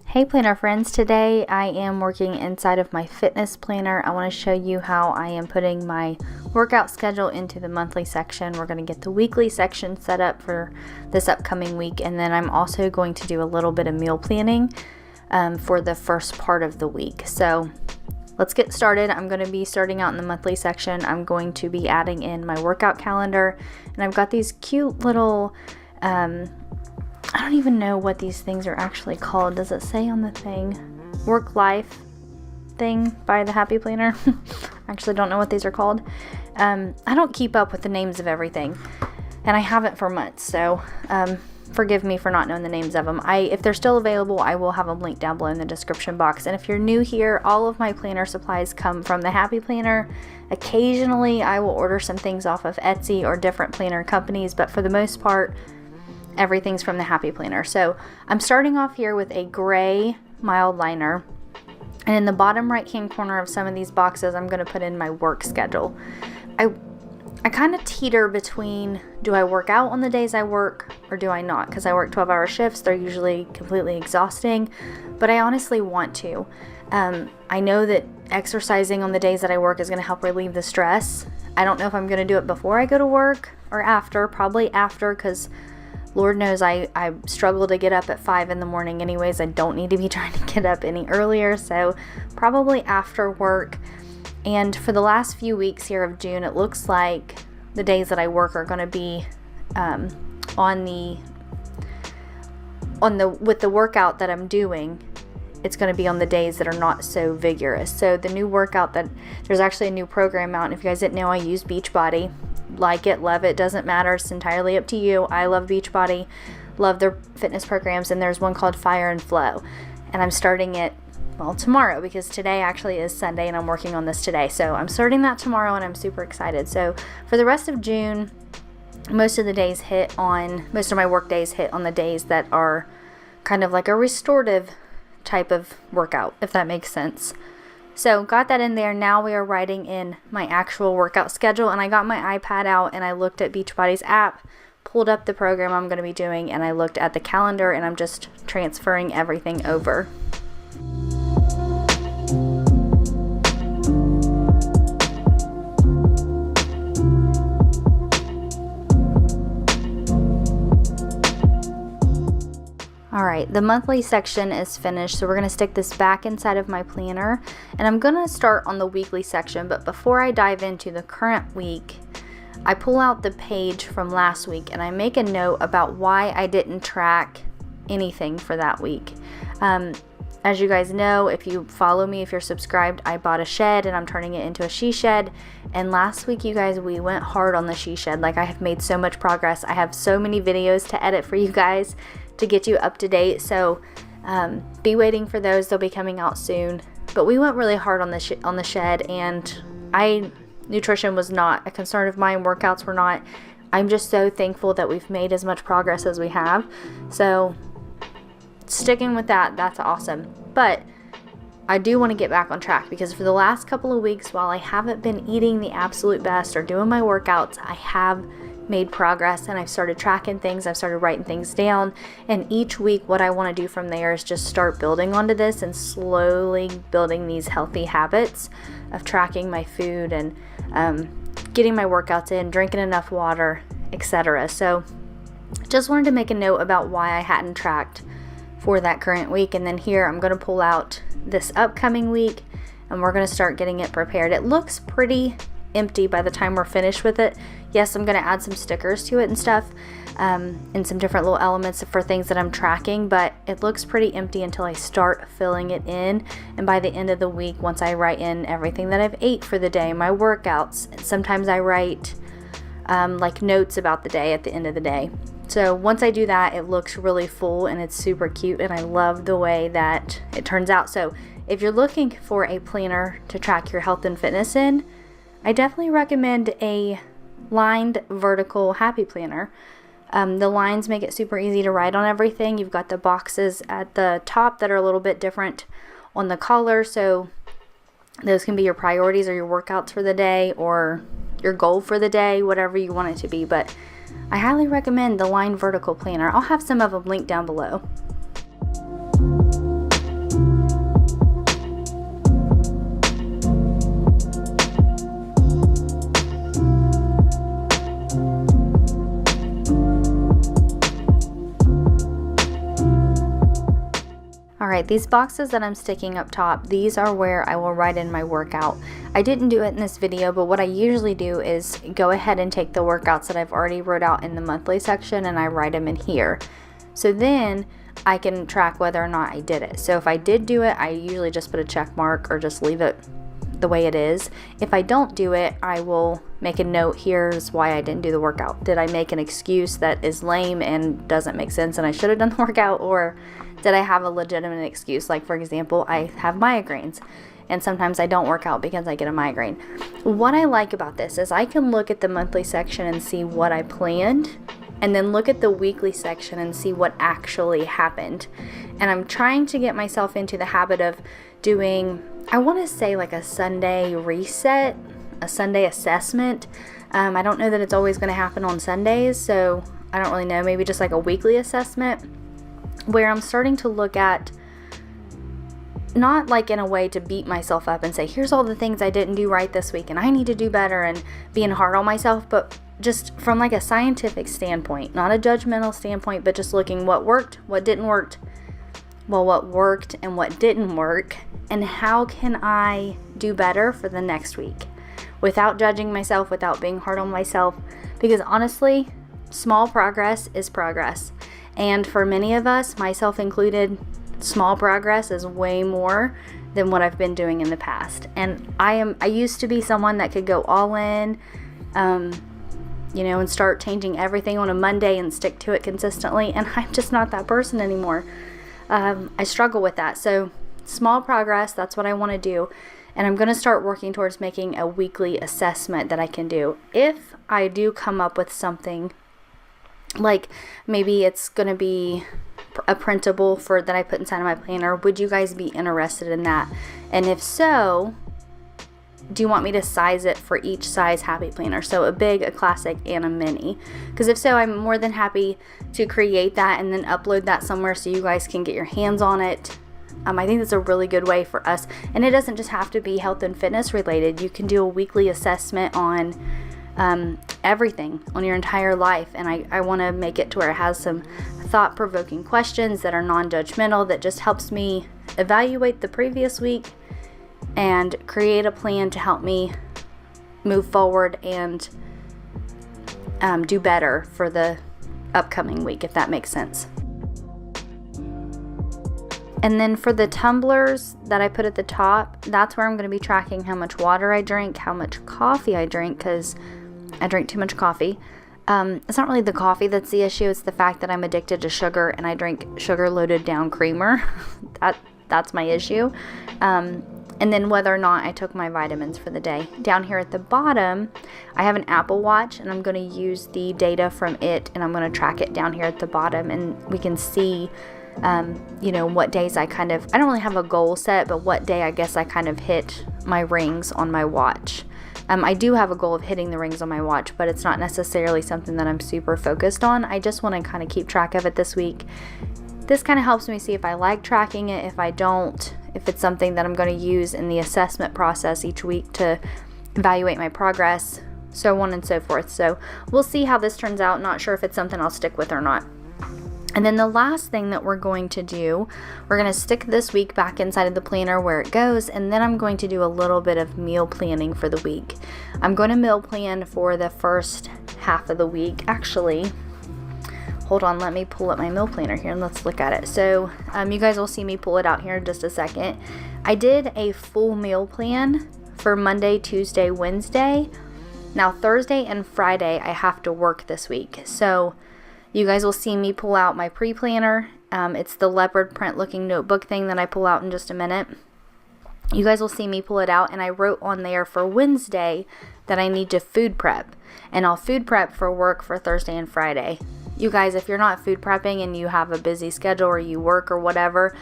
Hey planner friends, today I am working inside of my fitness planner. I want to show you how I am putting my workout schedule into the monthly section. We're going to get the weekly section set up for this upcoming week, and then I'm also going to do a little bit of meal planning for the first part of the week. So let's get started. I'm going to be starting out in the monthly section. I'm going to be adding in my workout calendar, and I've got these cute little I don't even know what these things are actually called. Does it say on the thing? Work life thing by the Happy Planner. I actually don't know what these are called. I don't keep up with the names of everything, and I haven't for months, so forgive me for not knowing the names of them. If they're still available, I will have them linked down below in the description box. And if you're new here, all of my planner supplies come from the Happy Planner. Occasionally, I will order some things off of Etsy or different planner companies, but for the most part, everything's from the Happy Planner. So I'm starting off here with a gray mild liner, and in the bottom right hand corner of some of these boxes I'm going to put in my work schedule. I kind of teeter between, do I work out on the days I work or do I not? Because I work 12-hour shifts. They're usually completely exhausting, but I honestly want to. I know that exercising on the days that I work is going to help relieve the stress. I don't know if I'm going to do it before I go to work or after. Probably after, because Lord knows I struggle to get up at 5 in the morning anyways. I don't need to be trying to get up any earlier, so probably after work. And for the last few weeks here of June, it looks like the days that I work are going to be with the workout that I'm doing. It's going to be on the days that are not so vigorous. So the new workout, there's actually a new program out, and if you guys didn't know, I use Beachbody. Like it, love it, doesn't matter. It's entirely up to you. I love Beachbody, love their fitness programs, and there's one called Fire and Flow. And I'm starting it, tomorrow, because today actually is Sunday and I'm working on this today. So I'm starting that tomorrow and I'm super excited. So for the rest of June, most of my work days hit on the days that are kind of like a restorative type of workout, if that makes sense. So got that in there. Now we are writing in my actual workout schedule, and I got my iPad out and I looked at Beachbody's app, pulled up the program I'm going to be doing, and I looked at the calendar, and I'm just transferring everything over. Alright, the monthly section is finished, so we're going to stick this back inside of my planner, and I'm going to start on the weekly section. But before I dive into the current week, I pull out the page from last week and I make a note about why I didn't track anything for that week. As you guys know, if you follow me, if you're subscribed, I bought a shed and I'm turning it into a she shed. And last week, you guys, we went hard on the she shed. Like, I have made so much progress. I have so many videos to edit for you guys to get you up to date. So be waiting for those. They'll be coming out soon. But we went really hard on the shed, and nutrition was not a concern of mine. Workouts were not. I'm just so thankful that we've made as much progress as we have. So sticking with that, that's awesome. But I do want to get back on track, because for the last couple of weeks, while I haven't been eating the absolute best or doing my workouts, I have made progress, and I've started tracking things. I've started writing things down, and each week what I want to do from there is just start building onto this and slowly building these healthy habits of tracking my food and getting my workouts in, drinking enough water, etc. So just wanted to make a note about why I hadn't tracked for that current week. And then here I'm going to pull out this upcoming week, and we're going to start getting it prepared. It looks pretty empty by the time we're finished with it. Yes, I'm going to add some stickers to it and stuff, and some different little elements for things that I'm tracking, but it looks pretty empty until I start filling it in. And by the end of the week, once I write in everything that I've ate for the day, my workouts, and sometimes I write like notes about the day at the end of the day. So once I do that, it looks really full and it's super cute, and I love the way that it turns out. So if you're looking for a planner to track your health and fitness in, I definitely recommend a lined vertical Happy Planner. The lines make it super easy to write on everything. You've got the boxes at the top that are a little bit different on the color, so those can be your priorities or your workouts for the day or your goal for the day, whatever you want it to be. But I highly recommend the lined vertical planner. I'll have some of them linked down below. Alright, these boxes that I'm sticking up top, these are where I will write in my workout. I didn't do it in this video, but what I usually do is go ahead and take the workouts that I've already wrote out in the monthly section and I write them in here. So then I can track whether or not I did it. So if I did do it, I usually just put a check mark or just leave it the way it is. If I don't do it, I will make a note, here's why I didn't do the workout. Did I make an excuse that is lame and doesn't make sense and I should have done the workout, or did I have a legitimate excuse? Like, for example, I have migraines and sometimes I don't work out because I get a migraine. What I like about this is I can look at the monthly section and see what I planned, and then look at the weekly section and see what actually happened. And I'm trying to get myself into the habit of doing, I want to say, like a Sunday reset, a Sunday assessment. I don't know that it's always going to happen on Sundays, so I don't really know, maybe just like a weekly assessment where I'm starting to look at, not like in a way to beat myself up and say, here's all the things I didn't do right this week and I need to do better and being hard on myself, but just from like a scientific standpoint, not a judgmental standpoint, but just looking what worked, what didn't work, well, what worked and what didn't work, and how can I do better for the next week without judging myself, without being hard on myself, because honestly, small progress is progress. And for many of us, myself included, small progress is way more than what I've been doing in the past. And I used to be someone that could go all in, and start changing everything on a Monday and stick to it consistently. And I'm just not that person anymore. I struggle with that. So small progress, that's what I want to do. And I'm going to start working towards making a weekly assessment that I can do. If I do come up with something, like maybe it's going to be a printable for that I put inside of my planner, would you guys be interested in that? And if so, do you want me to size it for each size happy planner? So a big, a classic, and a mini. Because if so, I'm more than happy to create that and then upload that somewhere so you guys can get your hands on it. I think that's a really good way for us. And it doesn't just have to be health and fitness related. You can do a weekly assessment on everything, on your entire life. And I want to make it to where it has some thought-provoking questions that are non-judgmental, that just helps me evaluate the previous week and create a plan to help me move forward and do better for the upcoming week, if that makes sense. And then for the tumblers that I put at the top, that's where I'm going to be tracking how much water I drink, how much coffee I drink, because I drink too much coffee. It's not really the coffee that's the issue, it's the fact that I'm addicted to sugar and I drink sugar-loaded down creamer. That's my issue. And then whether or not I took my vitamins for the day. Down here at the bottom, I have an Apple Watch, and I'm going to use the data from it, and I'm going to track it down here at the bottom, and we can see, what days I don't really have a goal set, but what day I guess I kind of hit my rings on my watch. I do have a goal of hitting the rings on my watch, but it's not necessarily something that I'm super focused on. I just want to kind of keep track of it this week. This kind of helps me see if I like tracking it, if I don't, if it's something that I'm going to use in the assessment process each week to evaluate my progress, so on and so forth. So we'll see how this turns out. Not sure if it's something I'll stick with or not. And then the last thing that we're going to do, we're going to stick this week back inside of the planner where it goes, and then I'm going to do a little bit of meal planning for the week. I'm going to meal plan for the first half of the week. Actually, hold on, let me pull up my meal planner here and let's look at it. So you guys will see me pull it out here in just a second. I did a full meal plan for Monday, Tuesday, Wednesday. Now Thursday and Friday I have to work this week. So you guys will see me pull out my pre-planner. It's the leopard print looking notebook thing that I pull out in just a minute. You guys will see me pull it out, and I wrote on there for Wednesday that I need to food prep. And I'll food prep for work for Thursday and Friday. You guys, if you're not food prepping and you have a busy schedule or you work or whatever,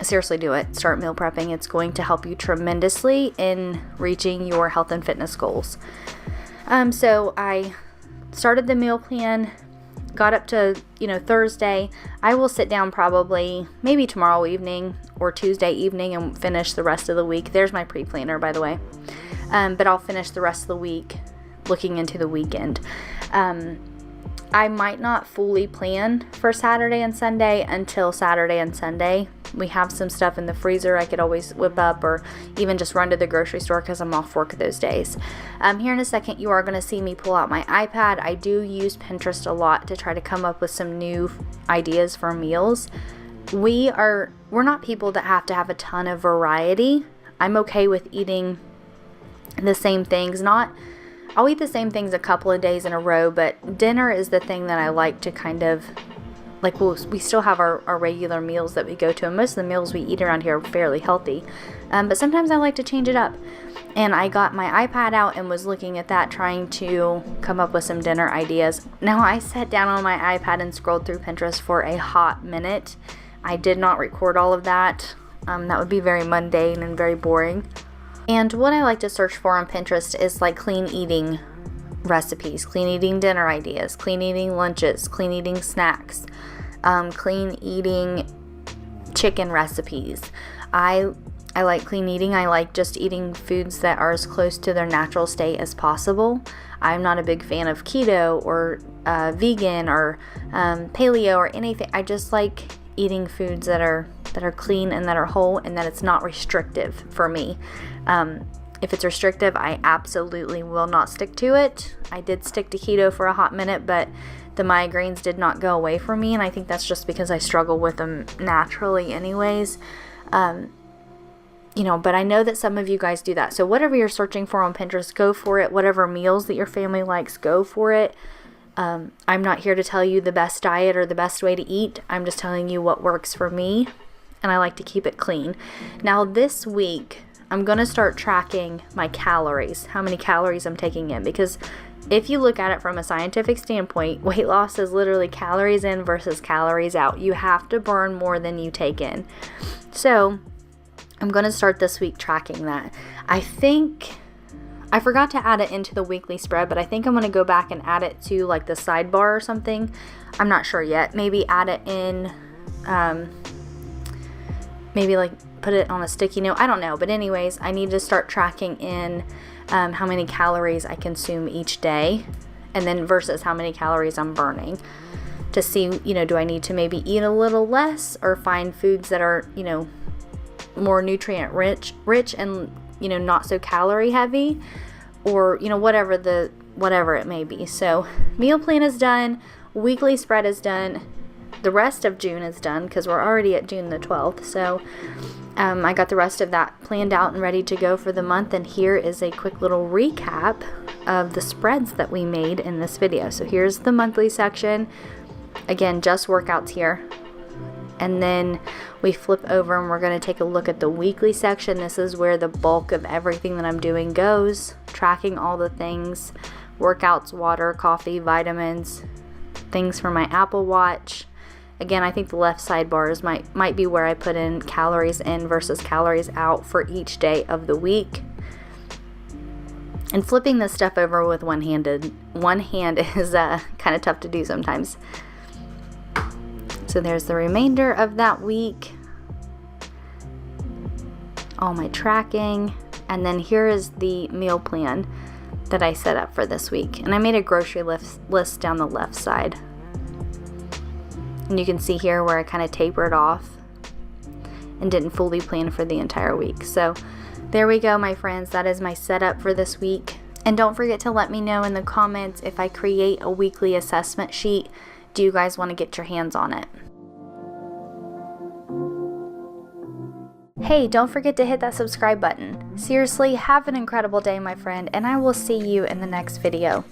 seriously do it. Start meal prepping. It's going to help you tremendously in reaching your health and fitness goals. So I started the meal plan, got up to, Thursday. I will sit down probably maybe tomorrow evening or Tuesday evening and finish the rest of the week. There's my pre-planner, by the way. But I'll finish the rest of the week looking into the weekend. I might not fully plan for Saturday and Sunday until Saturday and Sunday, we have some stuff in the freezer I could always whip up, or even just run to the grocery store because I'm off work those days. Here in a second, you are going to see me pull out my iPad. I do use Pinterest a lot to try to come up with some new ideas for meals. We're not people that have to have a ton of variety. I'm okay with eating the same things. I'll eat the same things a couple of days in a row, but dinner is the thing that I like to kind of, like, we still have our regular meals that we go to, and most of the meals we eat around here are fairly healthy. But sometimes I like to change it up. And I got my iPad out and was looking at that, trying to come up with some dinner ideas. Now, I sat down on my iPad and scrolled through Pinterest for a hot minute. I did not record all of that. That would be very mundane and very boring. And what I like to search for on Pinterest is like clean eating recipes, clean eating dinner ideas, clean eating lunches, clean eating snacks, clean eating chicken recipes. I like clean eating. I like just eating foods that are as close to their natural state as possible. I'm not a big fan of keto or vegan or paleo or anything. I just like eating foods that are clean and that are whole, and that it's not restrictive for me. If it's restrictive, I absolutely will not stick to it. I did stick to keto for a hot minute, but the migraines did not go away from me, and I think that's just because I struggle with them naturally anyways. But I know that some of you guys do that. So whatever you're searching for on Pinterest, go for it. Whatever meals that your family likes, go for it. I'm not here to tell you the best diet or the best way to eat. I'm just telling you what works for me, and I like to keep it clean. Now this week, I'm going to start tracking my calories, how many calories I'm taking in, because if you look at it from a scientific standpoint, weight loss is literally calories in versus calories out. You have to burn more than you take in. So I'm going to start this week tracking that. I think I forgot to add it into the weekly spread, but I think I'm going to go back and add it to like the sidebar or something. I'm not sure yet. Maybe add it in, maybe like put it on a sticky note. I don't know. But anyways, I need to start tracking in how many calories I consume each day, and then versus how many calories I'm burning, to see, do I need to maybe eat a little less or find foods that are, more nutrient rich and, not so calorie heavy, or, whatever it may be. So meal plan is done. Weekly spread is done. The rest of June is done because we're already at June the 12th. So I got the rest of that planned out and ready to go for the month. And here is a quick little recap of the spreads that we made in this video. So here's the monthly section. Again, just workouts here. And then we flip over and we're going to take a look at the weekly section. This is where the bulk of everything that I'm doing goes. Tracking all the things, workouts, water, coffee, vitamins, things for my Apple Watch. Again, I think the left sidebars might be where I put in calories in versus calories out for each day of the week. And flipping this stuff over with one hand is kind of tough to do sometimes. So there's the remainder of that week, all my tracking, and then here is the meal plan that I set up for this week. And I made a grocery list down the left side. And you can see here where I kind of tapered off and didn't fully plan for the entire week. So there we go, my friends. That is my setup for this week. And don't forget to let me know in the comments if I create a weekly assessment sheet. Do you guys want to get your hands on it? Hey, don't forget to hit that subscribe button. Seriously, have an incredible day, my friend, and I will see you in the next video.